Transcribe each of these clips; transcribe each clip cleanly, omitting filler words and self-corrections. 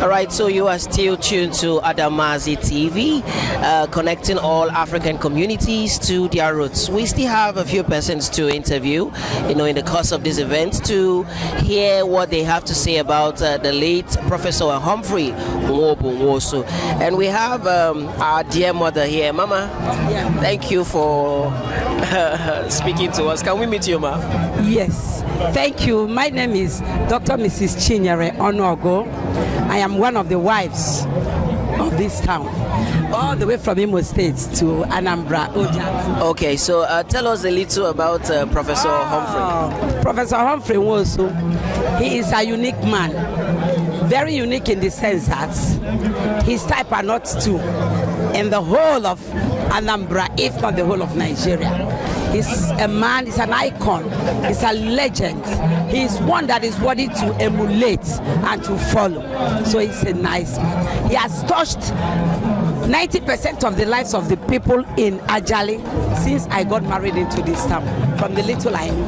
All right, so you are still tuned to Adamazi TV, connecting all African communities to their roots. We still have a few persons to interview, in the course of this event to hear what they have to say about the late Professor Humphrey Nwogu. And we have our dear mother here. Mama, thank you for speaking to us. Can we meet you, ma? Yes, thank you. My name is Dr. Mrs. Chinyere Nwogu. I am one of the wives of this town, all the way from Imo State to Anambra. Okay, so tell us a little about Professor Humphrey. Professor Humphrey Nwogu, he is a unique man, very unique in the sense that his type are not two in the whole of Anambra, if not the whole of Nigeria. He's a man, he's an icon, he's a legend. He's one that is worthy to emulate and to follow. So he's a nice man. He has touched 90% of the lives of the people in Ajali since I got married into this town, from the little I knew.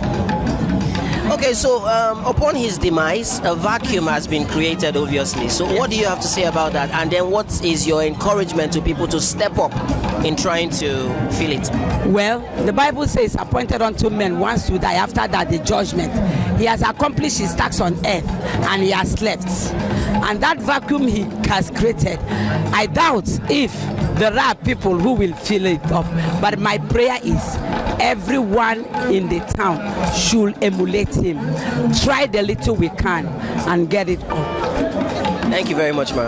Okay, so upon his demise, a vacuum has been created, obviously. So what do you have to say about that? And then what is your encouragement to people to step up in trying to fill it? Well, the Bible says, appointed unto men once to die, after that the judgment. He has accomplished his task on earth and he has slept. And that vacuum he has created, I doubt if there are people who will fill it up. But my prayer is everyone in the town should emulate him. Try the little we can and get it up. Thank you very much, ma'am.